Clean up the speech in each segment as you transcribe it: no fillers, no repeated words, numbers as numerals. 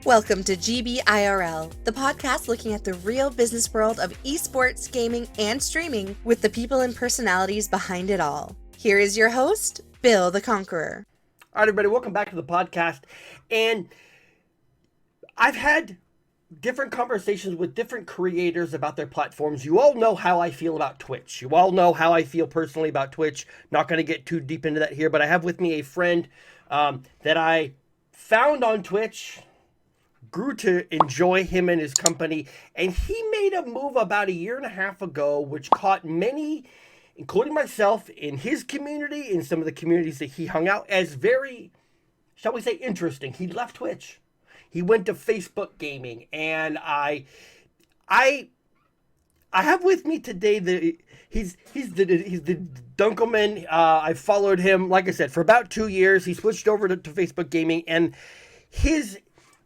Welcome to GBIRL, the podcast looking at the real business world of esports, gaming, and streaming with the people and personalities behind it all. Here is your host, Bill the Conqueror. All right, everybody, welcome back to the podcast. And I've had different conversations with different creators about their platforms. You all know how I feel about Twitch. You all know how I feel personally about Twitch. Not going to get too deep into that here, but I have with me a friend that I found on Twitch, grew to enjoy him and his company, and he made a move about 1.5 years ago, which caught many, including myself, in his community, in some of the communities that he hung out, as very, shall we say, interesting. He left Twitch. He went to Facebook gaming, and I have with me today he's the Dunkelman. I followed him, like I said, for about 2 years. He switched over to Facebook gaming, and his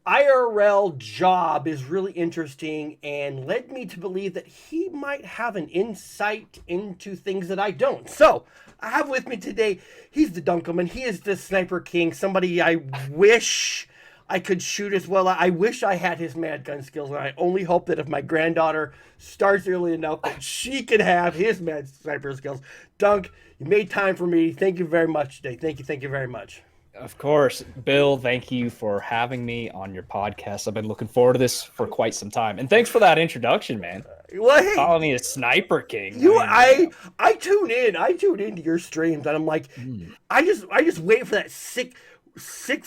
IRL job is really interesting and led me to believe that he might have an insight into things that I don't. So I have with me today, he's the Dunkelman. He is the Sniper King, somebody I wish I could shoot as well. I wish I had his mad gun skills, and I only hope that if my granddaughter starts early enough that she can have his mad sniper skills. Dunk, you made time for me. Thank you very much today. Thank you very much. Of course, Bill, thank you for having me on your podcast. I've been looking forward to this for quite some time. And thanks for that introduction, man. Well, hey, calling me a Sniper King. I tune in. I tune into your streams, and I'm like, I just wait for that sick flick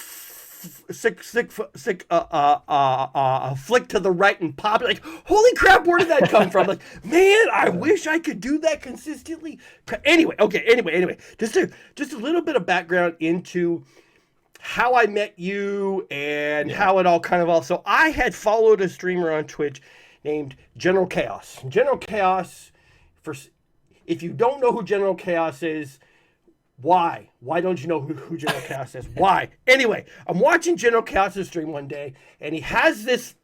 to the right and pop it. Like, holy crap, where did that come from? Like, man, I wish I could do that consistently. Anyway, just a little bit of background into how I met you and how it all kind of all. So I had followed a streamer on Twitch named General Chaos. General Chaos, if you don't know who General Chaos is, why? Why don't you know who General Chaos is? Why? Anyway, I'm watching General Chaos' stream one day, and he has this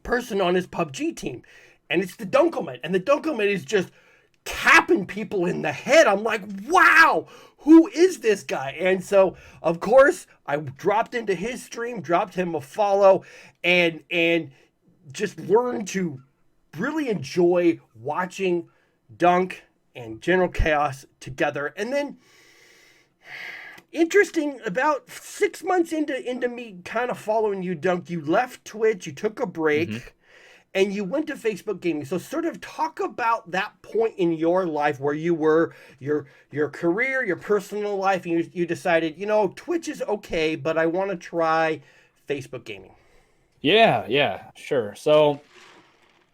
person on his PUBG team, and it's the Dunkelman, and the Dunkelman is just capping people in the head. I'm like, wow, who is this guy? And so, of course, I dropped into his stream, dropped him a follow, and just learned to really enjoy watching Dunk and General Chaos together. And then, interesting, about 6 months into me kind of following you, Dunk, you left Twitch, you took a break, and you went to Facebook gaming. So sort of talk about that point in your life where you were, your career, your personal life, and you decided, Twitch is okay, but I want to try Facebook gaming. Yeah, sure. So,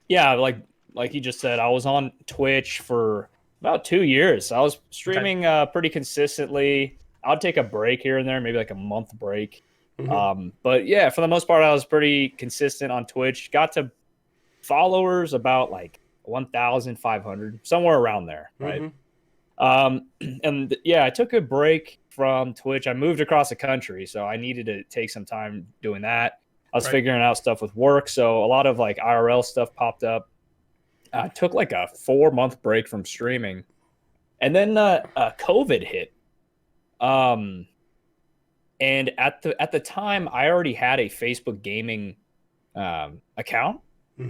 yeah, like you just said, I was on Twitch for about 2 years. I was streaming pretty consistently. I'd take a break here and there, maybe like a month break. But yeah, for the most part, I was pretty consistent on Twitch. Got to followers about like 1,500, somewhere around there, right? And yeah, I took a break from Twitch. I moved across the country, so I needed to take some time doing that. I was figuring out stuff with work, so a lot of like IRL stuff popped up. I took like a 4-month break from streaming, and then COVID hit. And at the time, I already had a Facebook gaming account.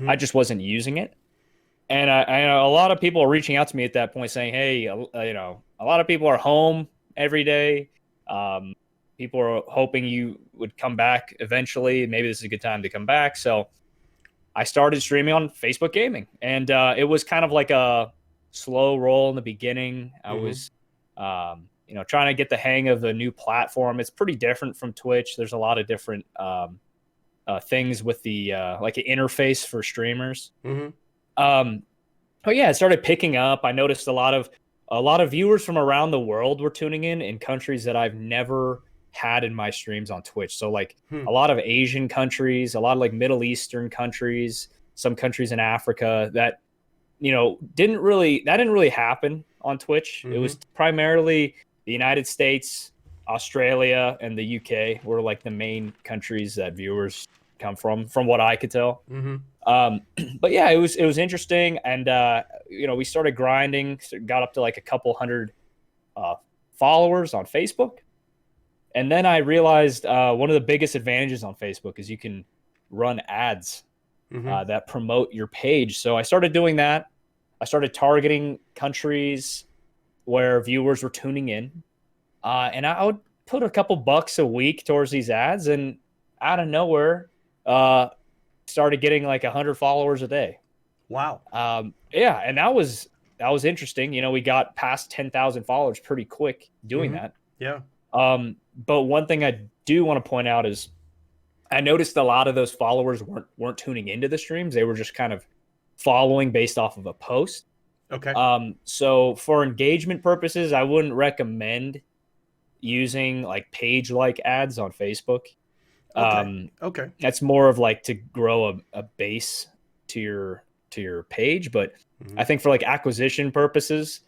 I just wasn't using it, and I know a lot of people are reaching out to me at that point saying, "Hey, a lot of people are home every day. People are hoping you would come back eventually. Maybe this is a good time to come back." So I started streaming on Facebook gaming, and it was kind of like a slow roll in the beginning. I was, trying to get the hang of the new platform. It's pretty different from Twitch. There's a lot of different things with the like an interface for streamers. But yeah, it started picking up. I noticed a lot of viewers from around the world were tuning in countries that I've never had in my streams on Twitch. So like a lot of Asian countries, a lot of like Middle Eastern countries, some countries in Africa that, didn't really happen on Twitch. It was primarily the United States, Australia, and the UK were like the main countries that viewers come from what I could tell. But yeah, it was interesting. And, we started grinding, got up to like a couple hundred followers on Facebook. And then I realized one of the biggest advantages on Facebook is you can run ads that promote your page. So I started doing that. I started targeting countries where viewers were tuning in. And I would put a couple bucks a week towards these ads, and out of nowhere, started getting like 100 followers a day. Wow. Yeah, and that was interesting. You know, we got past 10,000 followers pretty quick doing that. Yeah. But one thing I do want to point out is I noticed a lot of those followers weren't tuning into the streams. They were just kind of following based off of a post. Okay. So for engagement purposes, I wouldn't recommend using like page like ads on Facebook. Okay. That's more of like to grow a base to your page. But I think for like acquisition purposes,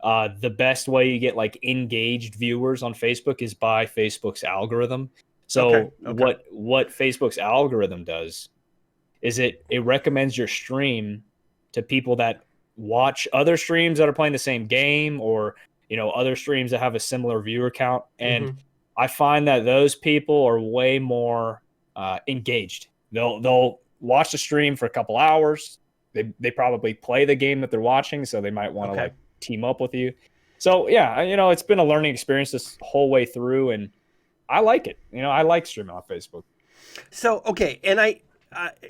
the best way you get like engaged viewers on Facebook is by Facebook's algorithm. So what Facebook's algorithm does is it recommends your stream to people that watch other streams that are playing the same game, or other streams that have a similar viewer count. And I find that those people are way more engaged. They'll watch the stream for a couple hours. They probably play the game that they're watching, so they might want to like team up with you. So yeah, it's been a learning experience this whole way through, and I like it. I like streaming on Facebook. So okay, and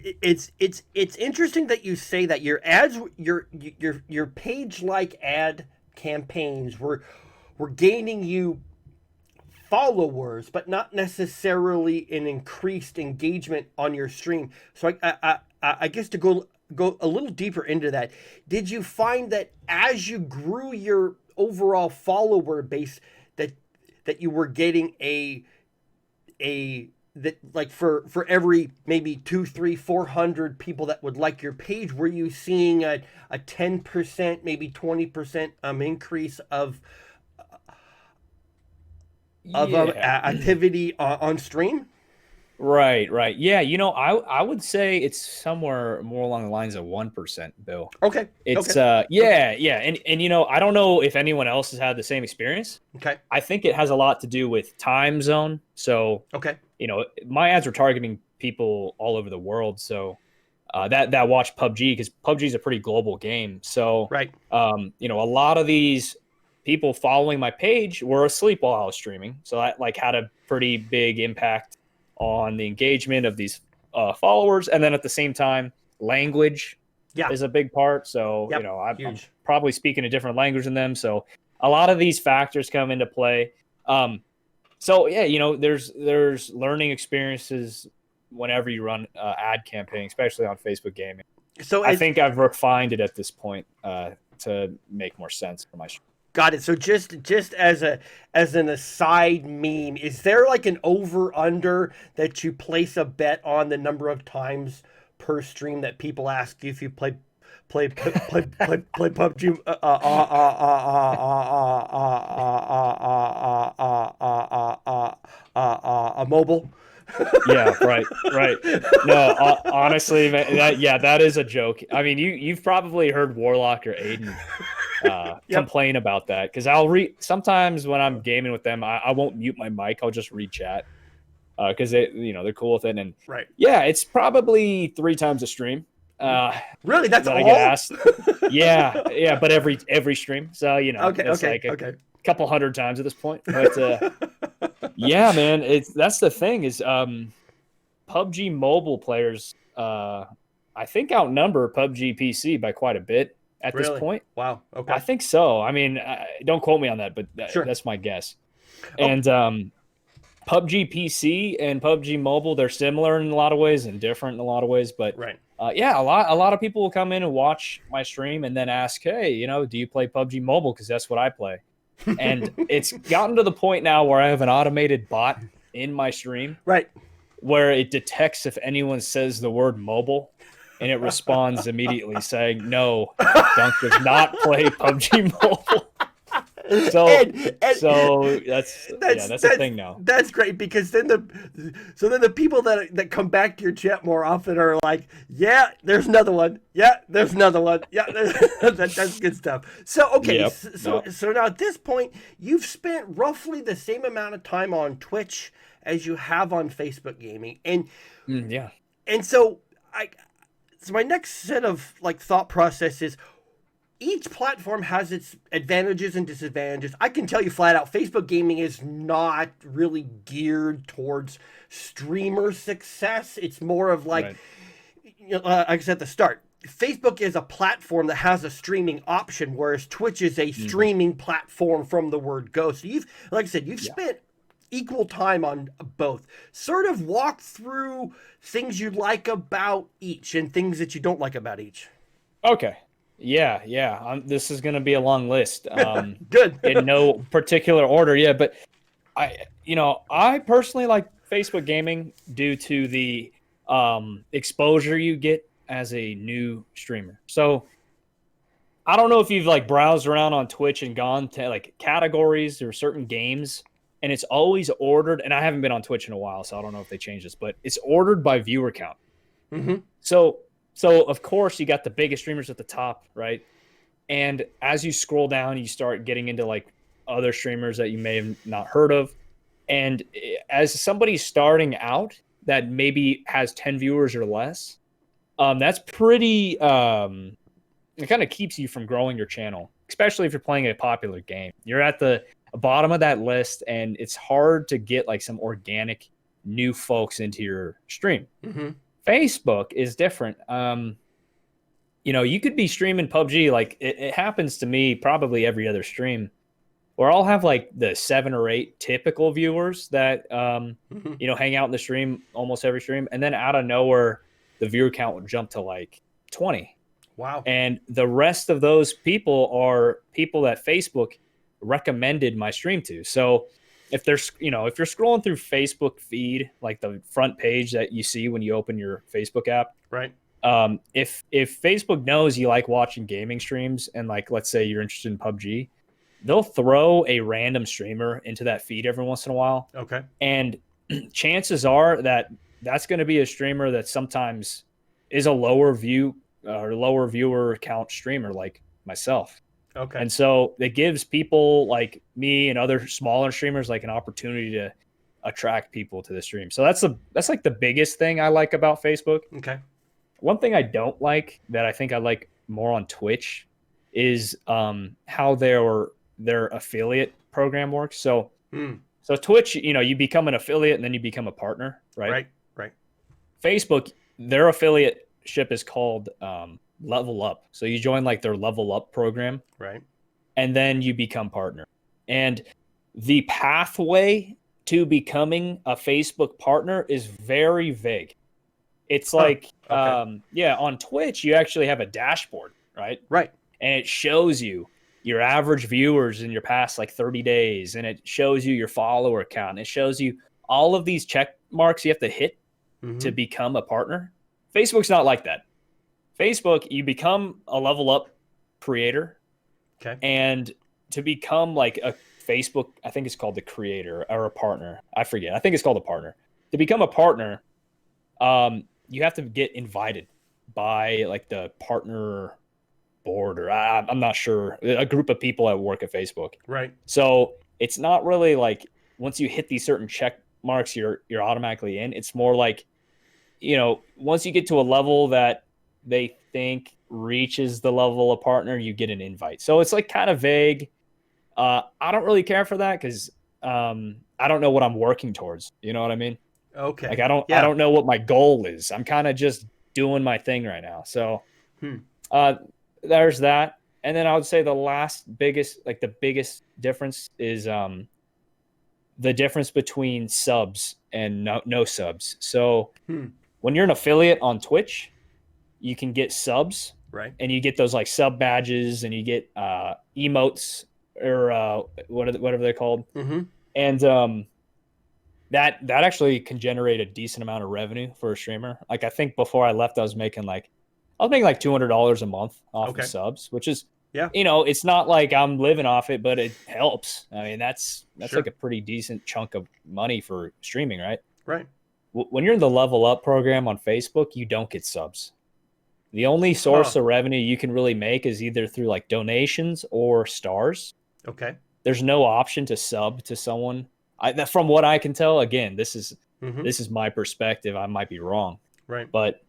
it's interesting that you say that your ads, your page like ad campaigns were gaining you followers, but not necessarily an increased engagement on your stream. So I guess to go a little deeper into that, did you find that as you grew your overall follower base, that you were getting that like for every maybe 200, 300, 400 people that would like your page, were you seeing a 10%, maybe 20% increase of activity on stream? Right. Yeah, I would say it's somewhere more along the lines of 1%, Bill. Okay. It's yeah. And I don't know if anyone else has had the same experience. Okay. I think it has a lot to do with time zone. So my ads are targeting people all over the world. So that watch PUBG, because PUBG is a pretty global game. So a lot of these people following my page were asleep while I was streaming. So that like had a pretty big impact on the engagement of these followers. And then at the same time, language is a big part. So, I'm probably speaking a different language than them. So a lot of these factors come into play. So yeah, there's learning experiences whenever you run ad campaign, especially on Facebook gaming. So I think I've refined it at this point to make more sense for my stream. Got it. So just as an aside meme, is there like an over under that you place a bet on the number of times per stream that people ask you if you play PUBG mobile? Yeah, right. No, honestly, man, that is a joke. I mean, you've probably heard Warlock or Aiden complain about that, because I'll sometimes when I'm gaming with them, I won't mute my mic. I'll just read chat because they're cool with it. And yeah, it's probably 3 times a stream. Really, that's all? I get asked. yeah, but every stream. So it's like a couple hundred times at this point. But yeah, man, that's the thing is PUBG mobile players I think outnumber PUBG PC by quite a bit at this point. Wow. Okay. I think so. I mean, don't quote me on that, but that's my guess. And PUBG PC and PUBG mobile, they're similar in a lot of ways and different in a lot of ways. But a lot of people will come in and watch my stream and then ask, hey, do you play PUBG mobile? Because that's what I play. And it's gotten to the point now where I have an automated bot in my stream, where it detects if anyone says the word mobile, and it responds immediately saying, no, Dunk does not play PUBG mobile. So that's a thing now. That's great, because then the people that come back to your chat more often are like, yeah, there's another one. Yeah, there's another one. Yeah, that's good stuff. So okay, Yep. so now at this point, you've spent roughly the same amount of time on Twitch as you have on Facebook gaming, and Yeah. and so my next set of like thought process is, each platform has its advantages and disadvantages. I can tell you flat out, Facebook gaming is not really geared towards streamer success. It's more of like, Right. Like I said at the start, Facebook is a platform that has a streaming option, whereas Twitch is a streaming platform from the word go. So like I said, you've spent equal time on both. Sort of walk through things you like about each and things that you don't like about each. Okay. Yeah. This is going to be a long list. Good. In no particular order. Yeah, but I personally like Facebook gaming due to the exposure you get as a new streamer. So I don't know if you've like browsed around on Twitch and gone to like categories or certain games, and it's always ordered. And I haven't been on Twitch in a while, so I don't know if they changed this, but it's ordered by viewer count. Mm-hmm. So of course you got the biggest streamers at the top, right? And as you scroll down, you start getting into like other streamers that you may have not heard of. And as somebody starting out that maybe has 10 viewers or less, that's pretty, it kind of keeps you from growing your channel, especially if you're playing a popular game. You're at the bottom of that list, and it's hard to get like some organic new folks into your stream. Mm-hmm. Facebook is different. You could be streaming PUBG. Like it happens to me probably every other stream, where I'll have like the 7 or 8 typical viewers that, hang out in the stream almost every stream. And then out of nowhere, the viewer count will jump to like 20. Wow. And the rest of those people are people that Facebook recommended my stream to. So if you're scrolling through Facebook feed, like the front page that you see when you open your Facebook app, right? If Facebook knows you like watching gaming streams, and like, let's say you're interested in PUBG, they'll throw a random streamer into that feed every once in a while. Okay. And chances are that that's going to be a streamer that sometimes is a lower viewer count streamer like myself. Okay. And so it gives people like me and other smaller streamers like an opportunity to attract people to the stream. So that's like the biggest thing I like about Facebook. Okay. One thing I don't like that I think I like more on Twitch is how their affiliate program works. So Twitch, you become an affiliate and then you become a partner, right? Right. Facebook, their affiliateship is called Level Up. So you join like their Level Up program, right? And then you become partner. And the pathway to becoming a Facebook partner is very vague. It's like, on Twitch, you actually have a dashboard, right? Right. And it shows you your average viewers in your past like 30 days. And it shows you your follower count. And it shows you all of these check marks you have to hit to become a partner. Facebook's not like that. Facebook, you become a Level Up creator. Okay. And to become like a Facebook, I think it's called the creator or a partner. I forget. I think it's called a partner. To become a partner, you have to get invited by like the partner board, or I'm not sure, a group of people that work at Facebook. Right. So it's not really like once you hit these certain check marks, you're automatically in. It's more like, once you get to a level that they think reaches the level of partner, you get an invite. So it's like kind of vague. I don't really care for that because I don't know what I'm working towards. You know what I mean? Okay. Like I don't know what my goal is. I'm kind of just doing my thing right now. So there's that. And then I would say the biggest difference is the difference between subs and no subs. So when you're an affiliate on Twitch, you can get subs, right? And you get those like sub badges, and you get emotes or whatever they're called. And that actually can generate a decent amount of revenue for a streamer. Like I think before I left, I was making like $200 a month off of subs, which is Yeah. it's not like I'm living off it, but it helps. I mean, that's Sure. like a pretty decent chunk of money for streaming, right? Right. When you're in the Level Up program on Facebook, you don't get subs. The only source of revenue you can really make is either through like donations or stars. Okay. There's no option to sub to someone. From what I can tell, again, this is my perspective. I might be wrong, Right. but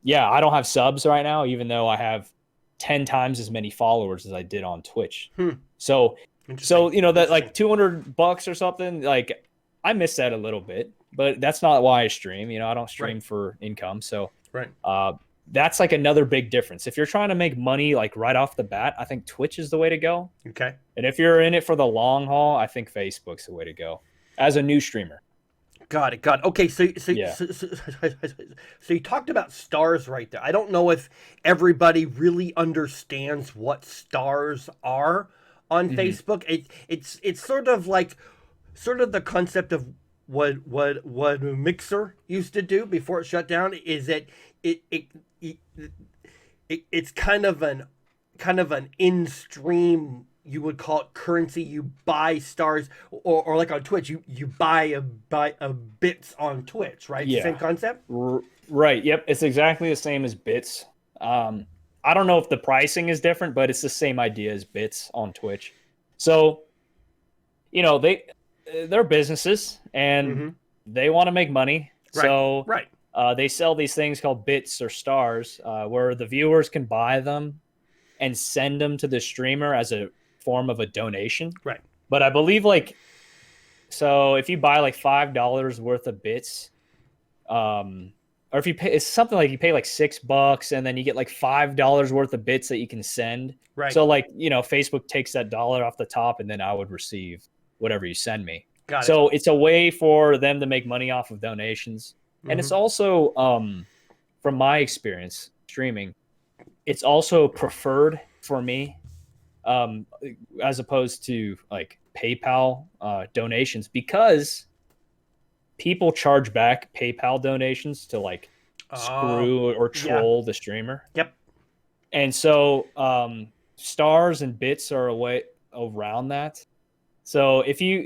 yeah, I don't have subs right now, even though I have 10 times as many followers as I did on Twitch. So that like $200 or something, like I miss that a little bit, but that's not why I stream. I don't stream for income. So right. That's like another big difference. If you're trying to make money like right off the bat, I think Twitch is the way to go. Okay. And if you're in it for the long haul, I think Facebook's the way to go as a new streamer. Got it. Okay, so you talked about stars right there. I don't know if everybody really understands what stars are on Facebook. It's sort of the concept of what Mixer used to do before it shut down. Is that it's kind of an in-stream, you would call it currency. You buy stars, or like on Twitch, you buy a bits on Twitch, right? Yeah. Same concept. Right. Yep. It's exactly the same as bits. I don't know if the pricing is different, but it's the same idea as bits on Twitch. So, they're businesses and they want to make money. Right. So right. They sell these things called bits or stars, where the viewers can buy them and send them to the streamer as a form of a donation. Right. But I believe so if you buy like $5 worth of bits, or if you pay, it's something like you pay like $6 and then you get like $5 worth of bits that you can send. Right. So Facebook takes that dollar off the top and then I would receive whatever you send me. Got it. So it's a way for them to make money off of donations. And it's also, from my experience streaming, it's also preferred for me, as opposed to like PayPal donations, because people charge back PayPal donations to like screw or troll the streamer. Yep. And so stars and bits are a way around that. So if you're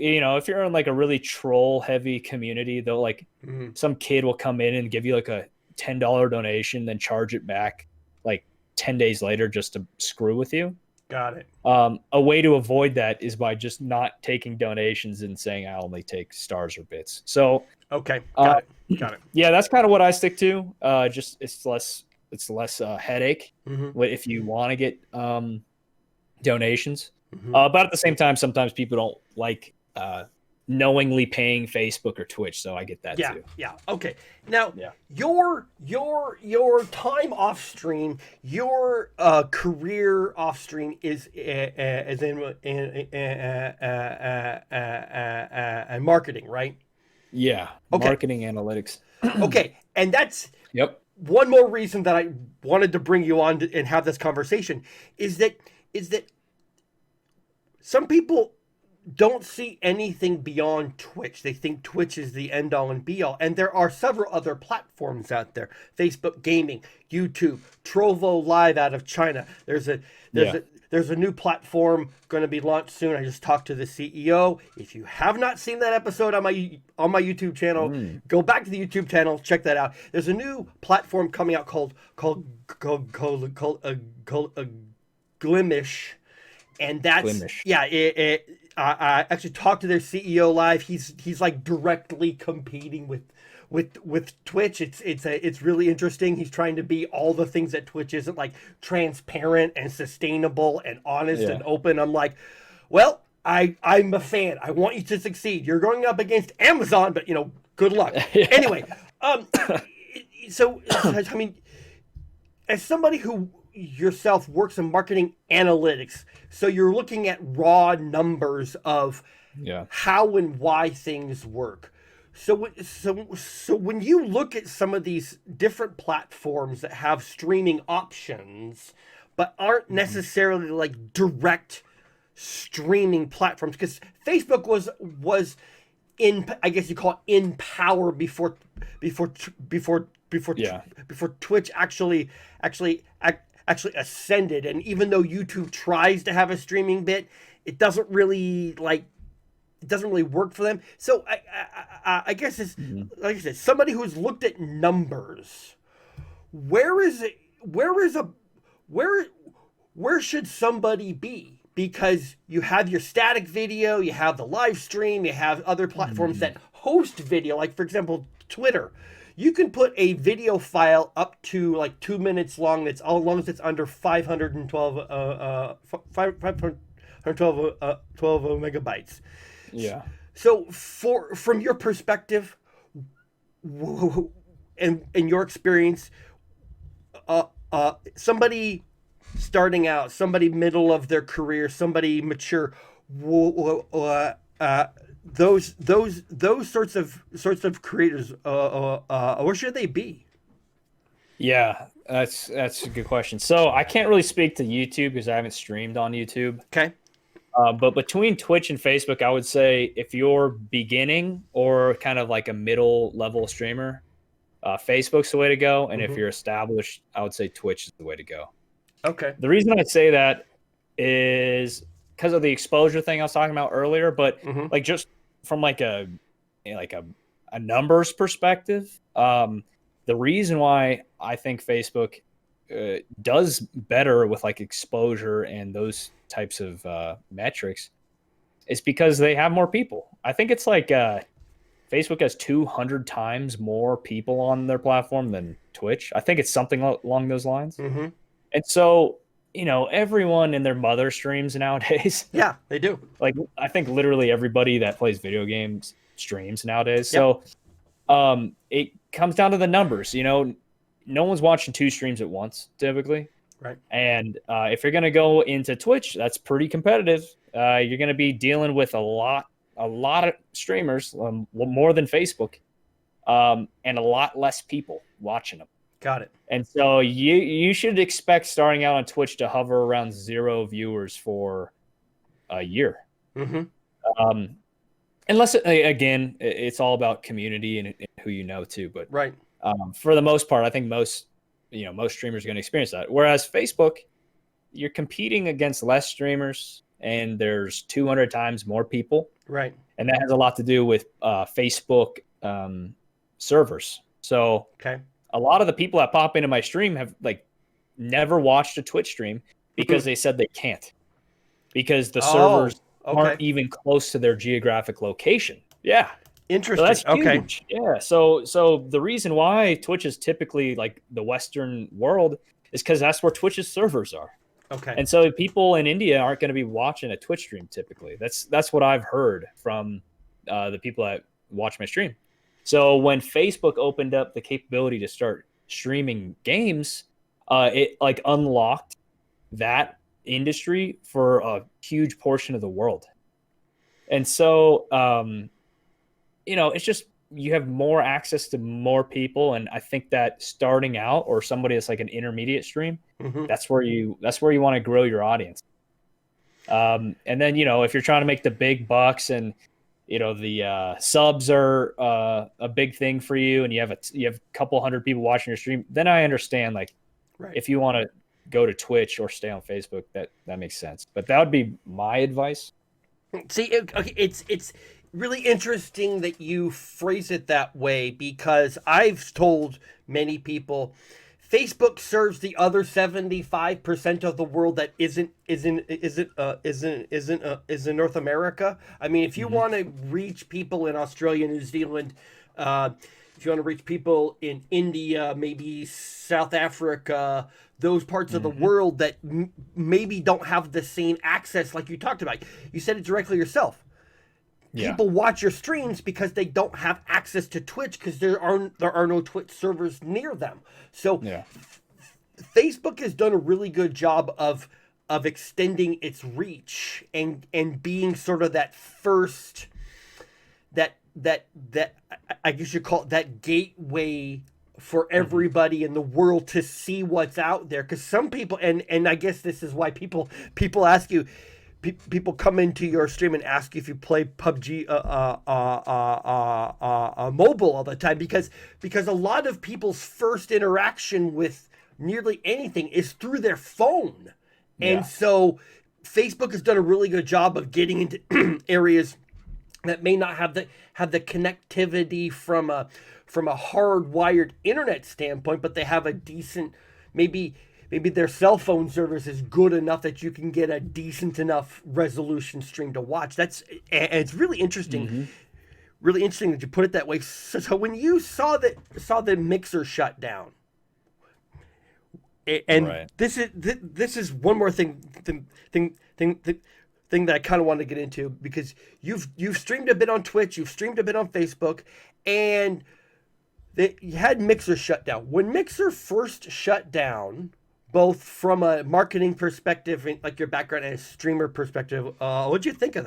in like a really troll heavy community, though, like some kid will come in and give you like a $10 donation, then charge it back like 10 days later just to screw with you. Got it. A way to avoid that is by just not taking donations and saying I only take stars or bits. So okay, got it. Yeah, that's kind of what I stick to. Just it's less headache if you want to get donations. But at the same time, sometimes people don't like knowingly paying Facebook or Twitch, so I get that too. Yeah. Okay. Now, your time off stream, your career off stream is as in marketing, right? Yeah. Okay. Marketing analytics. Okay, and that's one more reason that I wanted to bring you on and have this conversation is that some people don't see anything beyond Twitch. They think Twitch is the end all and be all. And there are several other platforms out there. Facebook Gaming, YouTube, Trovo Live out of China. There's a new platform going to be launched soon. I just talked to the CEO. If you have not seen that episode on my YouTube channel, go back to the YouTube channel, check that out. There's a new platform coming out called Glimish. And that's I actually talked to their CEO live. He's like directly competing with Twitch. It's really interesting. He's trying to be all the things that Twitch isn't, like transparent and sustainable and honest and open. I'm like, well, I'm a fan. I want you to succeed. You're going up against Amazon, but good luck. Anyway, so I mean, as somebody who yourself works in marketing analytics, so you're looking at raw numbers of how and why things work. So when you look at some of these different platforms that have streaming options but aren't necessarily like direct streaming platforms, because Facebook was in, I guess you call it, in power before Twitch actually actually ascended. And even though YouTube tries to have a streaming bit, it doesn't really work for them. So I guess it's like I said, somebody who's looked at numbers. Where should somebody be? Because you have your static video, you have the live stream, you have other platforms that host video, like for example Twitter. You can put a video file up to like 2 minutes long. That's as long as it's under 512 megabytes. Yeah. So from your perspective, and your experience, somebody starting out, somebody middle of their career, somebody mature, those sorts of creators, where should they be? Yeah, that's a good question. So I can't really speak to YouTube because I haven't streamed on YouTube. Okay. But between Twitch and Facebook, I would say if you're beginning or kind of like a middle level streamer, Facebook's the way to go. And if you're established, I would say Twitch is the way to go. Okay. The reason I say that is because of the exposure thing I was talking about earlier, but like just from like a numbers perspective, the reason why I think Facebook does better with like exposure and those types of metrics is because they have more people. I think it's like Facebook has 200 times more people on their platform than Twitch. I think it's something along those lines. And so, everyone and their mother streams nowadays. Yeah, they do. Like, I think literally everybody that plays video games streams nowadays. Yep. So it comes down to the numbers. No one's watching 2 streams at once, typically. Right. And if you're going to go into Twitch, that's pretty competitive. You're going to be dealing with a lot of streamers, more than Facebook, and a lot less people watching them. Got it. And so you should expect starting out on Twitch to hover around 0 viewers for a year. Unless, again, it's all about community and who you know too. But right. For the most part, I think most streamers are going to experience that. Whereas Facebook, you're competing against less streamers and there's 200 times more people. Right. And that has a lot to do with Facebook servers. So okay. A lot of the people that pop into my stream have like never watched a Twitch stream because they said they can't, because the servers aren't even close to their geographic location. Yeah. Interesting. So that's huge. Yeah. So the reason why Twitch is typically like the Western world is because that's where Twitch's servers are. Okay. And so people in India aren't going to be watching a Twitch stream typically. That's what I've heard from the people that watch my stream. So when Facebook opened up the capability to start streaming games, it like unlocked that industry for a huge portion of the world. And so, it's just you have more access to more people. And I think that starting out, or somebody that's like an intermediate stream, that's where you want to grow your audience. And then, if you're trying to make the big bucks and the subs are a big thing for you, and you have a couple hundred people watching your stream, then I understand, like, if you want to go to Twitch or stay on Facebook, that makes sense. But that would be my advice. See, it's really interesting that you phrase it that way, because I've told many people Facebook serves the other 75% of the world that isn't North America. I mean, if you want to reach people in Australia, New Zealand, if you want to reach people in India, maybe South Africa, those parts of the world that maybe don't have the same access like you talked about. You said it directly yourself. People watch your streams because they don't have access to Twitch because there are no Twitch servers near them. So Facebook has done a really good job of extending its reach and being sort of that first that I guess you call it that gateway for everybody in the world to see what's out there. Because some people, and I guess this is why people ask you. People come into your stream and ask you if you play PUBG mobile all the time, because a lot of people's first interaction with nearly anything is through their phone. Yeah. And so Facebook has done a really good job of getting into areas that may not have the connectivity from a hardwired internet standpoint, but they have a decent, maybe their cell phone service is good enough that you can get a decent enough resolution stream to watch. And it's really interesting. Really interesting that you put it that way. So when you saw the mixer shut down, and Right. this is one more thing that I kind of wanted to get into, because you've streamed a bit on Twitch, you've streamed a bit on Facebook, and you had Mixer shut down. When Mixer first shut down, both from a marketing perspective, like your background, and a streamer perspective, what'd you think of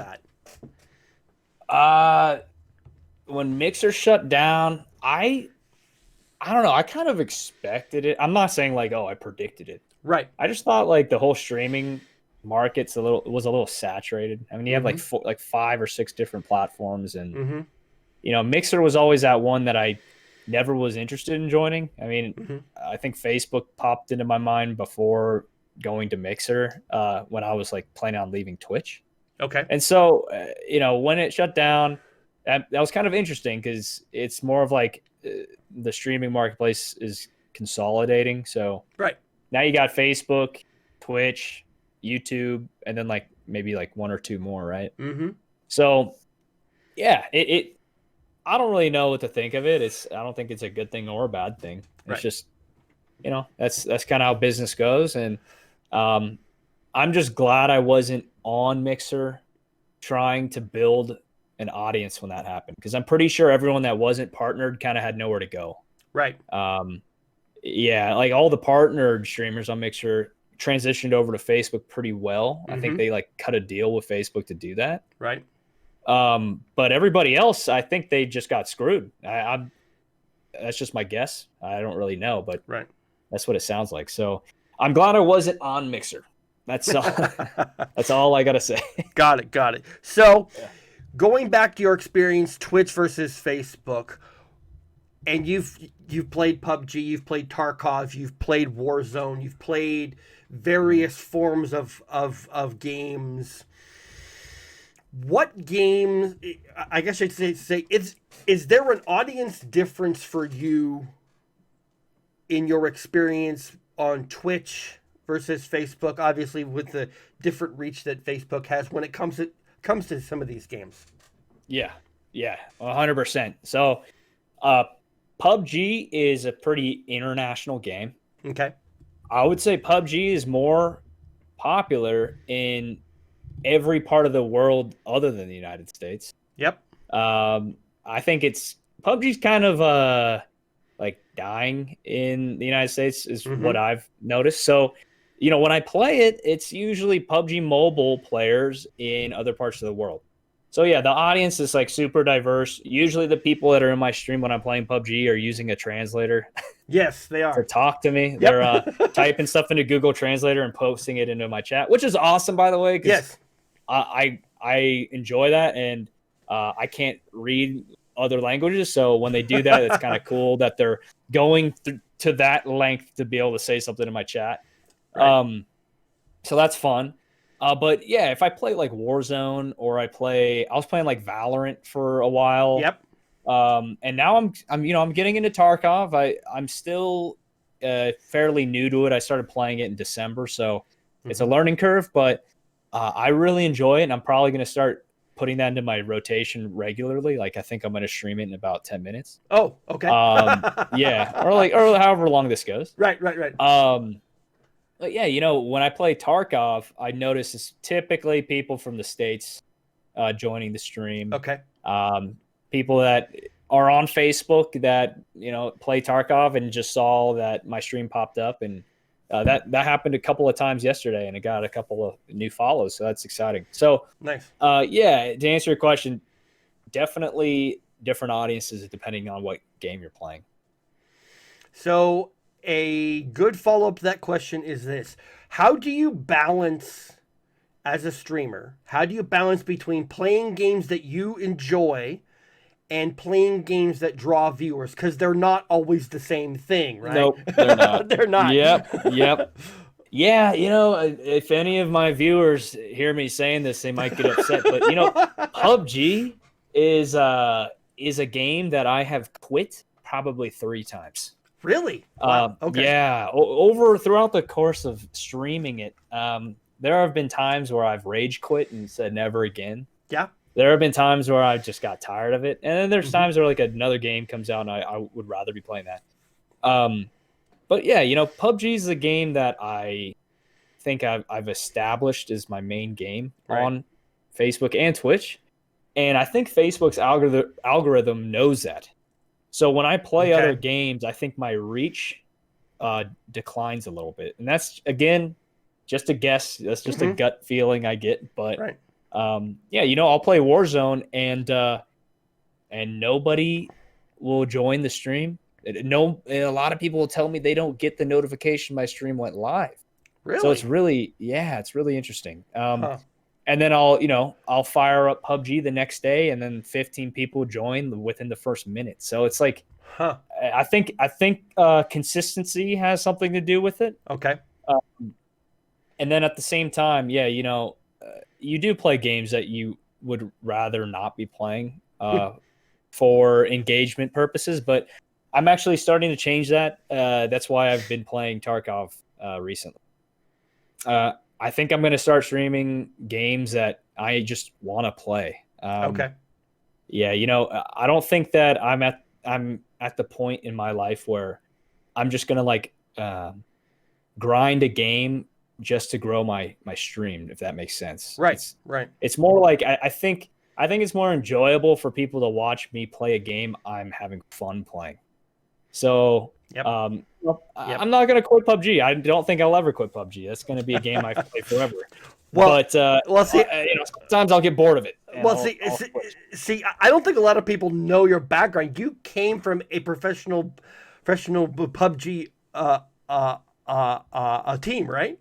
that? When Mixer shut down, I don't know. I kind of expected it. I'm not saying like, oh, I predicted it. Right. I just thought like the whole was a little saturated. I mean, you have like 5 or 6 different platforms, and Mixer was always that one that I never was interested in joining. I mean, I think Facebook popped into my mind before going to Mixer when I was like planning on leaving Twitch. Okay. And so, when it shut down, that was kind of interesting, because it's more of like the streaming marketplace is consolidating. So right now you got Facebook, Twitch, YouTube, and then like maybe like 1 or 2 more, right? So yeah, I don't really know what to think of it. I don't think it's a good thing or a bad thing. It's just, that's kind of how business goes. And I'm just glad I wasn't on Mixer trying to build an audience when that happened, because I'm pretty sure everyone that wasn't partnered kind of had nowhere to go. Right. Yeah, like all the partnered streamers on Mixer transitioned over to Facebook pretty well. I think they like cut a deal with Facebook to do that. Right. But everybody else, I think they just got screwed. That's just my guess. I don't really know, but that's what it sounds like. So I'm glad I wasn't on Mixer. That's all. That's all I gotta say. Got it. So, going back to your experience, Twitch versus Facebook, and you've played PUBG, you've played Tarkov, you've played Warzone, you've played various forms of games. What games? I guess I'd say is there an audience difference for you in your experience on Twitch versus Facebook, obviously with the different reach that Facebook has when it comes to some of these games? Yeah, 100%. So, PUBG is a pretty international game. Okay. I would say PUBG is more popular in every part of the world other than the United States. Yep. I think PUBG's kind of like dying in the United States is what I've noticed. So, when I play it, it's usually PUBG mobile players in other parts of the world. So yeah, the audience is like super diverse. Usually the people that are in my stream when I'm playing PUBG are using a translator. Yes, they are. To talk to me. Yep. They're typing stuff into Google Translator and posting it into my chat, which is awesome, by the way. Yes. I enjoy that, and I can't read other languages. So when they do that, it's kind of cool that they're going to that length to be able to say something in my chat. Right. So that's fun. But yeah, if I play like Warzone or I was playing like Valorant for a while. Yep. And now I'm getting into Tarkov. I'm still fairly new to it. I started playing it in December, so it's a learning curve, but I really enjoy it, and I'm probably going to start putting that into my rotation regularly. Like I think I'm going to stream it in about 10 minutes. Oh, okay. Yeah, or however long this goes. Right. But yeah, when I play Tarkov, I notice it's typically people from the States joining the stream. Okay. People that are on Facebook that, play Tarkov and just saw that my stream popped up, and that happened a couple of times yesterday, and it got a couple of new follows. So that's exciting. So nice. Yeah, to answer your question, definitely different audiences depending on what game you're playing. So a good follow-up to that question is this: how do you balance, as a streamer, how do you balance between playing games that you enjoy and playing games that draw viewers? Because they're not always the same thing, right? Nope, they're not. They're not. Yep. Yeah, if any of my viewers hear me saying this, they might get upset. But PUBG is a game that I have quit probably 3 times. Really? Wow. Okay. Yeah, over throughout the course of streaming it, there have been times where I've rage quit and said never again. Yeah. There have been times where I just got tired of it, and then there's times where like another game comes out and I would rather be playing that. But yeah, PUBG is a game that I think I've established as my main game on Facebook and Twitch, and I think Facebook's algorithm knows that. So when I play other games, I think my reach declines a little bit, and that's again just a guess. That's just a gut feeling I get, but I'll play Warzone and nobody will join the stream. And a lot of people will tell me they don't get the notification my stream went live. Really? So it's really interesting. And then I'll fire up PUBG the next day, and then 15 people join within the first minute. So it's like, I think consistency has something to do with it. Okay. And then at the same time, you do play games that you would rather not be playing for engagement purposes, but I'm actually starting to change that. That's why I've been playing Tarkov recently. I think I'm going to start streaming games that I just want to play. Yeah, I don't think that I'm at the point in my life where I'm just going to grind a game just to grow my stream, if that makes sense. Right. It's more like I think it's more enjoyable for people to watch me play a game I'm having fun playing. So I'm not going to quit PUBG. I don't think I'll ever quit PUBG. That's going to be a game I play forever. Sometimes I'll get bored of it. See, I don't think a lot of people know your background. You came from a professional PUBG team, right?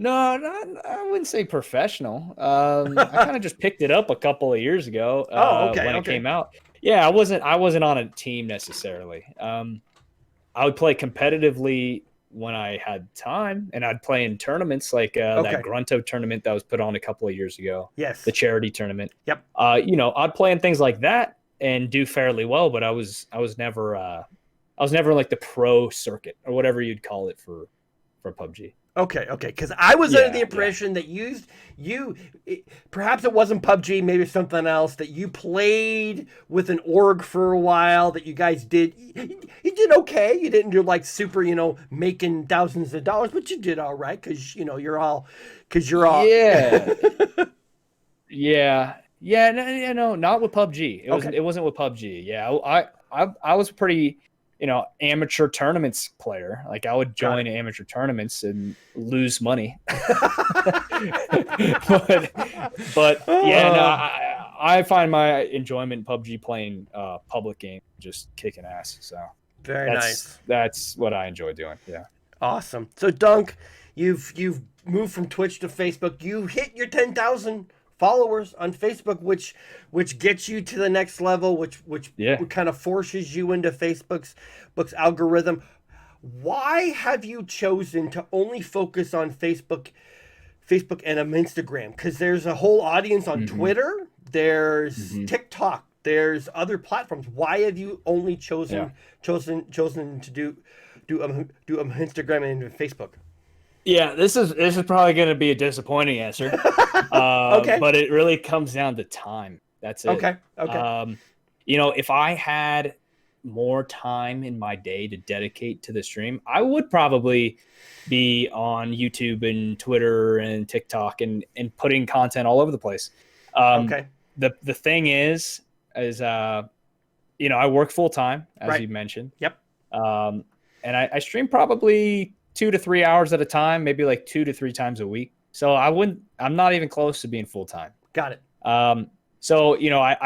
No, I wouldn't say professional. I kind of just picked it up a couple of years ago when it came out. Yeah, I wasn't on a team necessarily. I would play competitively when I had time, and I'd play in tournaments like that Grunto tournament that was put on a couple of years ago. Yes. The charity tournament. Yep. I'd play in things like that and do fairly well, but I was never like the pro circuit or whatever you'd call it for PUBG. Okay. Because I was under the impression that perhaps it wasn't PUBG, maybe something else, that you played with an org for a while, that you guys did. You did okay. You didn't do like super, making thousands of dollars, but you did all right because, you're all. Yeah. No, not with PUBG. It wasn't with PUBG. Yeah. I was pretty, amateur tournaments player. Like I would join amateur tournaments and lose money. I find my enjoyment in PUBG playing public game, just kicking ass. So very nice. That's what I enjoy doing. Yeah. Awesome. So Dunk, you've moved from Twitch to Facebook. You hit your 10,000 followers on Facebook, which gets you to the next level, which kind of forces you into Facebook's algorithm. Why have you chosen to only focus on Facebook and Instagram? Because there's a whole audience on Twitter, there's TikTok, there's other platforms. Why have you only chosen to do Instagram and Facebook? Yeah, this is probably going to be a disappointing answer. But it really comes down to time. That's it. Okay. If I had more time in my day to dedicate to the stream, I would probably be on YouTube and Twitter and TikTok and putting content all over the place. The thing is I work full time, as you mentioned. Yep. And I stream probably 2 to 3 hours at a time, maybe like 2 to 3 times a week. So I'm not even close to being full time. Got it. I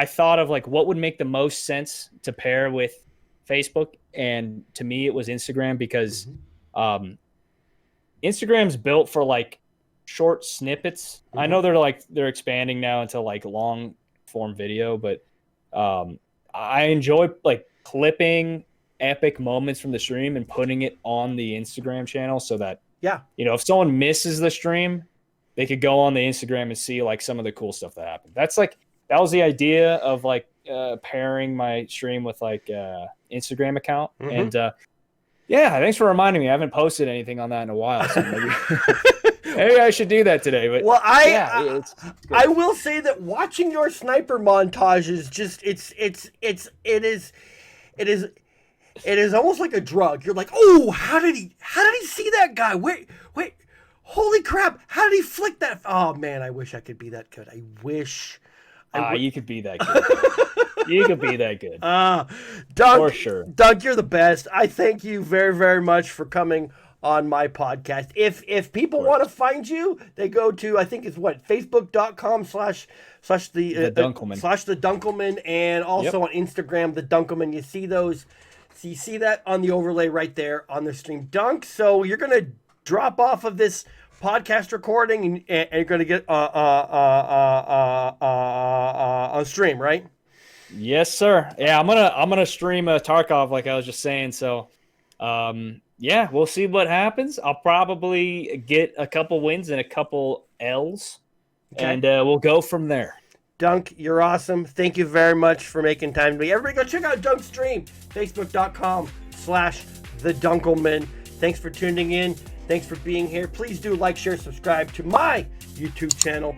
thought of like what would make the most sense to pair with Facebook. And to me, it was Instagram because Instagram's built for like short snippets. I know they're expanding now into like long form video, but I enjoy like clipping epic moments from the stream and putting it on the Instagram channel so that, if someone misses the stream, they could go on the Instagram and see like some of the cool stuff that happened. That was the idea of like pairing my stream with like Instagram account. And thanks for reminding me. I haven't posted anything on that in a while, so maybe I should do that today. But well, I will say that watching your sniper montage is just it is almost like a drug. You're like, oh, how did he see that guy? Wait, holy crap! How did he flick that? Oh man, I wish I could be that good. I wish. You could be that good. You could be that good. Doug, for sure. Doug, you're the best. I thank you very, very much for coming on my podcast. If people want to find you, they go to, I think it's facebook.com slash the Dunkelman. Slash the Dunkelman, and also on Instagram, the Dunkelman. You see those, so you see that on the overlay right there on the stream. Dunk, so you're going to drop off of this podcast recording and you're going to get on stream, right? Yes, sir. Yeah, I'm gonna stream Tarkov like I was just saying. So, we'll see what happens. I'll probably get a couple wins and a couple L's, and we'll go from there. Dunk, you're awesome. Thank you very much for making time to me. Everybody go check out Dunk's stream, facebook.com/thedunkelman. Thanks for tuning in. Thanks for being here. Please do like, share, subscribe to my YouTube channel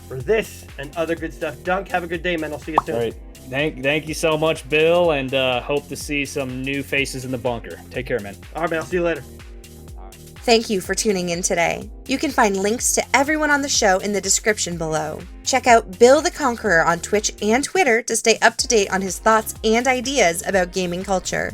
for this and other good stuff. Dunk, have a good day, man. I'll see you soon. All right. Thank you so much, Bill, and hope to see some new faces in the bunker. Take care, man. All right, man. I'll see you later. Thank you for tuning in today. You can find links to everyone on the show in the description below. Check out Bill the Conqueror on Twitch and Twitter to stay up to date on his thoughts and ideas about gaming culture.